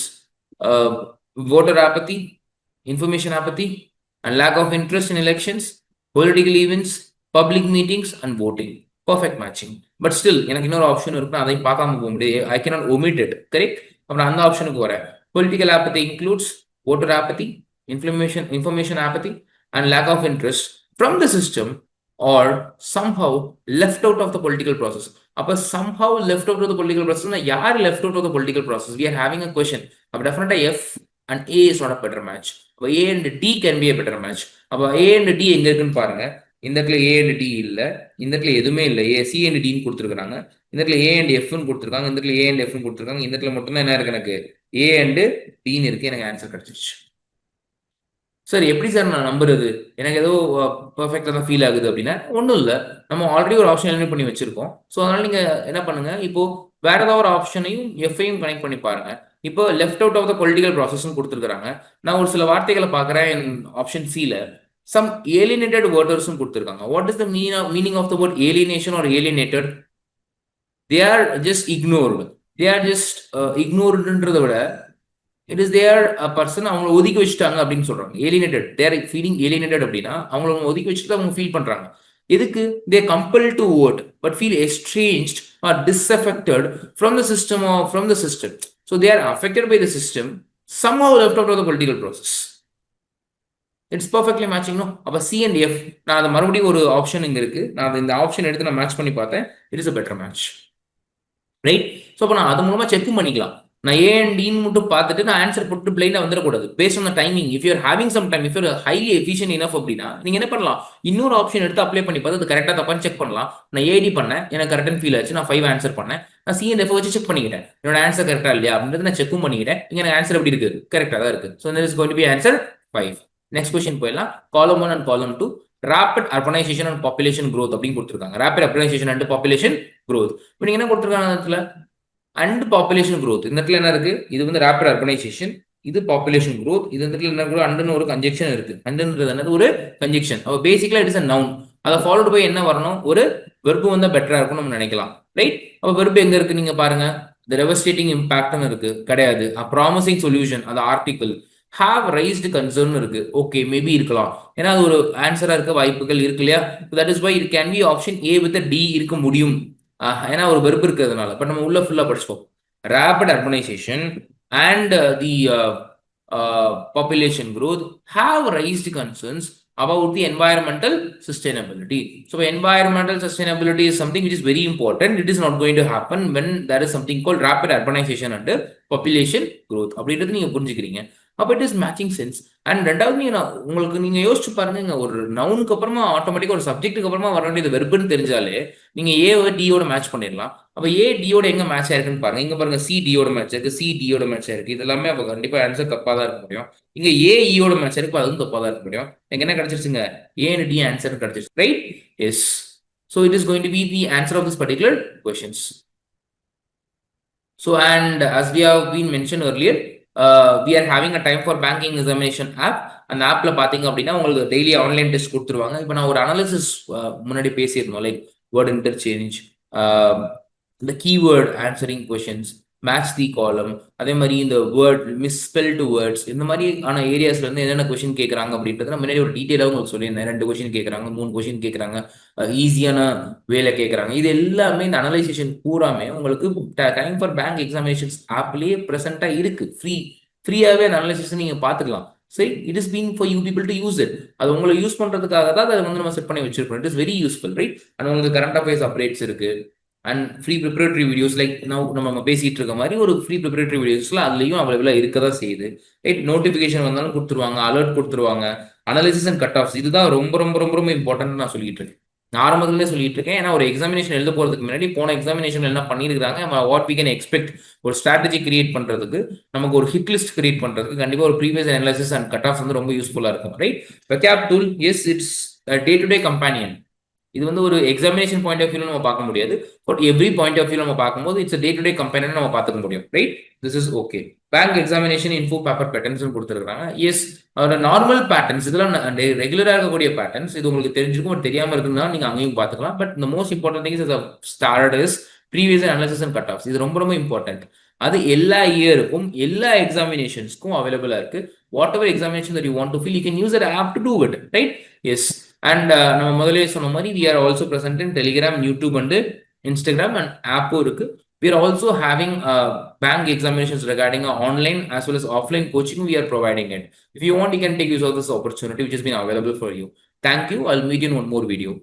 voter apathy, information apathy, and lack of interest in elections, political events, public meetings, and voting. Perfect matching. But still, எனக்கு இன்னொரு option இருக்குன்னா அதையும் பார்க்காம போக முடியாது. I cannot omit it, correct? அப்புறம் அந்த ஆப்ஷனுக்கு வரேன். Political apathy includes voter apathy, information apathy, and lack of interest from the system or somehow left out of the political process. அப்ப somehow left out of the political process னா யார் left out of the political process? We are having a question. அப்ப definitely F and A is not a better match. அப்ப A and D can be a better match. அப்ப A and D எங்க இருக்குன்னு பாருங்க. இந்த இடத்துல A and D இல்ல, இந்த இடத்துல எதுவுமே இல்ல. C and D ன்னு கொடுத்துருக்காங்க. இந்த இடத்துல A and F ன்னு கொடுத்துருக்காங்க, இந்த இடத்துல A and F ன்னு கொடுத்துருக்காங்க. இந்த இடத்துல மட்டும்தான் என்ன இருக்கு, எனக்கு A and D ன்னு இருக்கு. எனக்கு ஆன்சர் கிடைச்சிருச்சு. சார் எப்படி சார் நான் நம்புறது, எனக்கு ஏதோ பர்ஃபெக்டாக தான் ஃபீல் ஆகுது அப்படின்னா ஒன்றும் இல்லை, நம்ம ஆல்ரெடி ஒரு ஆப்ஷன் எலிமினேட் பண்ணி வச்சிருக்கோம். ஸோ அதனால நீங்க என்ன பண்ணுங்க, இப்போ வேற ஏதாவது ஒரு ஆப்ஷனையும் எஃப்ஐயும் கனெக்ட் பண்ணி பாருங்க. இப்போ left out of the political process கொடுத்துருக்காங்க. நான் ஒரு சில வார்த்தைகளை பார்க்குறேன் ஆப்ஷன் சில சம் ஏலியனேட்டட் வேர்டர்ஸும் கொடுத்துருக்காங்க. What is the meaning of the word alienation or alienated? They are just ignored. They are just இக்னோர்டுன்றதை விட it is there a person, அவங்களை ஒதுக்கி வச்சுட்டாங்க அப்படின்னு சொல்றாங்க. ஏலியனேட்டட், தேர் ஃபீலிங் ஏலியனேட்டட் அப்படின்னா அவங்கள ஒதுக்கி வச்சுட்டு அவங்க ஃபீல் பண்றாங்க. எதுக்கு? They compel to vote but feel estranged or disaffected from the system or from the system. So they are affected by the system, somehow left out of the political process. It's perfectly matching. No, அப்போ C and F, நான் அதை மறுபடியும் ஒரு option இங்க இருக்கு, நான் இந்த option எடுத்து நான் மேட்ச் பண்ணி பார்த்தேன். It is a better match, right? So அப்போ நான் அது மூலமா செக்கும் பண்ணிக்கலாம். நான் ஏ அண்ட் டின்னு மட்டும் பார்த்துட்டு நான் ஆன்சர் போட்டு பிளைண்டா வந்துடக்கூடாது. Based on the timing, if you're having some time, if you're highly efficient enough அப்படின்னா நீங்க என்ன பண்ணலாம், இன்னொரு ஆப்ஷன் எடுத்து அப்ளை பண்ணி பார்த்து அது கரெக்டாக தப்பான்னு செக் பண்ணலாம். நான் ஏடி பண்ணேன், எனக்கு கரெக்டாக ஃபீல் ஆச்சு, நான் 5 ஆன்சர் பண்ணேன். நான் சி அண்ட் எஃப் வச்சு செக் பண்ணிக்கிட்டேன், என்னோட ஆன்சர் கரெக்டா இல்லையா அப்படின்றது நான் செக்கும் பண்ணிக்கிட்டேன். இங்க எனக்கு ஆன்சர் எப்படி இருக்கு, கரெக்டாக தான் இருக்கு. So this is going to be answer 5. Next question போயிடலாம். Column 1 and column 2 rapid urbanisation and population growth அப்படின்னு கொடுத்துருக்காங்க. Rapid urbanisation and population growth. இப்போ நீங்க என்ன கொடுத்துருக்காங்க இடத்துல, அண்ட் பாப்புலேஷன் growth. இந்த இடத்துல என்ன இருக்கு, இது வந்து ரேபிட் அர்பனைசேஷன், இது பாப்புலேஷன் growth. இது இடத்துல என்ன இருக்கு, அண்டுன்னு ஒரு கன்ஜெக்ஷன் இருக்கு. அண்டுன்றது என்னது, ஒரு கன்ஜெக்ஷன். அப்போ பேசிக்கலா இட் இஸ் a noun. அதை ஃபாலோடு போய் என்ன வரணும், ஒரு வெர்பு வந்தா பெட்டரா இருக்கும் நம்ம நினைக்கலாம், ரைட்? அப்போ வெர்பு எங்க இருக்கு நீங்க பாருங்க. the devastating impactனு இருக்கு, கிடையாது. a promising solution, அது ஆர்டிகிள். have raised concern இருக்கு, ஓகே மேபி இருக்கலாம், ஏன்னா அது ஒரு ஆன்சரா இருக்க வாய்ப்புகள் இருக்கு இல்லையா? that is why it can be option A with a D இருக்க முடியும், ஏன்னா ஒரு வெர்பு இருக்கிறதுனால. பட் நம்ம உள்ள ஃபுல்லா படிச்சுப்போம். Rapid urbanization and the population growth have raised concerns about the environmental sustainability. So environmental sustainability is something which is very important. It is not going to happen when there is something called rapid urbanization and population growth. அப்படின்றது நீங்க புரிஞ்சுக்கிறீங்க. அப்போ it is matching sense. And ரெண்டாவது உங்களுக்கு நீங்க யோசிச்சு பாருங்க, ஒரு நவுனுக்கு அப்புறமா ஆட்டோமேட்டிக்கா ஒரு சப்ஜெக்ட்டுக்கு அப்புறமா வர வேண்டியது வெர்புன்னு தெரிஞ்சாலே நீங்க ஏ டியோட மேட்ச் பண்ணிடலாம். அப்ப ஏ டியோட எங்க மேட்ச் ஆயிருக்குன்னு பாருங்க. இங்க பாருங்க, சி டியோட மேட்ச் ஆயிருக்கு, சி டியோட மேட்ச் ஆயிருக்கு. இது எல்லாமே அப்ப கண்டிப்பா ஆன்சர் தப்பா தான் இருக்க முடியும். இங்க ஏ ஈயோட மேட்ச் ஆயிருக்கு, அதுவும் தப்பா தான் இருக்க முடியும். எனக்கு என்ன கிடைச்சிருச்சுங்க, ஏ அண்ட் டி ஆன்சர் கிடைச்சிருச்சு, right? Yes. So it is going to be the answer of this particular questions. So, and as we have been mentioned earlier, we are having a time for banking examination app. அந்த ஆப்ல பாத்தீங்க அப்படின்னா உங்களுக்கு daily online test கொடுத்துருவாங்க. இப்போ நான் ஒரு analysis முன்னாடி பேசியிருந்தோம், லைக் வேர்ட் இன்டர்சேஞ்ச், இந்த keyword answering questions, match the காலம், அதே மாதிரி இந்த வேர்ட் மிஸ்ஸ்பெல்டு வேர்ட்ஸ், இந்த மாதிரியான ஏரியாஸ்ல இருந்து என்னென்ன கொஸ்டின் கேட்கறாங்க அப்படின்றத நான் முன்னாடி ஒரு டீட்டெயிலாக உங்களுக்கு சொல்லியிருந்தேன். 2 கொஸ்டின் கேட்கறாங்க, 3 கொஸ்டின் கேட்கறாங்க, ஈஸியான வேலை கேட்கறாங்க. இது எல்லாமே இந்த அனலைசேஷன் பூராமே உங்களுக்கு டைம் ஃபார் பேங்க் எக்ஸாமினேஷன்ஸ் ஆப்லயே ப்ரெசென்ட்டா இருக்கு. ஃப்ரீயாவே அந்த அனலைசேஷன் நீங்க பாத்துக்கலாம். சரி, it is been for you people to use it. அது உங்களை யூஸ் பண்றதுக்காக தான் அதை வந்து நம்ம செட் பண்ணி வச்சிருக்கோம். It is very useful, right? And உங்களுக்கு கரண்ட் அஃபேர்ஸ் அப்டேட்ஸ் இருக்கு, and free preparatory videos, like நம்ம பேசிட்டு இருக்க மாதிரி ஒரு ஃப்ரீ ப்ரிப்பரேட்டரி வீடியோஸ்லாம் அதுலயும் அவைலபிளா இருக்கதான் செய்யுது. ரைட்? நோட்டிபிகேஷன் வந்தாலும் கொடுத்துருவாங்க, அலர்ட் கொடுத்துருவாங்க. அனாலிசிஸ் அண்ட் கட் ஆஃப்ஸ், இதுதான் ரொம்ப ரொம்ப ரொம்ப ரொம்ப இம்பார்ட்டன்ட் நான் சொல்லிட்டு இருக்கேன். நான் ஆரம்பத்திலே சொல்லிட்டு இருக்கேன். ஏன்னா ஒரு எக்ஸாமினேஷன் எழுத போறதுக்கு முன்னாடி போன எக்ஸாமினேஷன் என்ன பண்ணிருக்காங்க, வாட் வி கேன் எக்ஸ்பெக்ட், ஒரு ஸ்ட்ராட்டஜி கிரியேட் பண்றதுக்கு, நமக்கு ஒரு ஹிட் லிஸ்ட் கிரியேட் பண்றதுக்கு கண்டிப்பா ஒரு previous analysis and cut off வந்து ரொம்ப யூஸ்ஃபுல்லா இருக்கும், right? Vocab tool, yes, it's day to day companion. இது வந்து ஒரு எக்ஸாமினேஷன் பாயிண்ட் ஆஃப் வியூ நம்ம பார்க்க முடியாது, but every point of view நம்ம பார்க்கும்போது it's day to day companion நம்ம பார்த்துக்க முடியும், right? This is okay. Bank examination info paper patterns கொடுத்துருக்காங்க. எஸ், அதோட நார்மல் பேட்டர்ன்ஸ், இதெல்லாம் ரெகுலராக இருக்கக்கூடிய பேட்டர்ன்ஸ். இது உங்களுக்கு தெரிஞ்சிருக்கும், தெரியாம இருக்குன்னா நீங்க அங்கேயும் பார்த்துக்கலாம். பட் இந்த most important thing is start is previous analysis and cut of. இது ரொம்ப ரொம்ப இம்பார்ட்டன்ட். அது எல்லா இயருக்கும் எல்லா எக்ஸாமினேஷன்ஸ்க்கும் அவைலபிளா இருக்கு. Whatever examination that you want to fill, you can use that app to do it, right? Yes. And நம்ம முதலே சொன்ன மாதிரி we are also present in Telegram, YouTube and Instagram, and app இருக்கு. We are also having bank examinations regarding online as well as offline coaching. We are providing it. If you want, you can take use of this opportunity which has been available for you. Thank you. I'll meet you in one more video.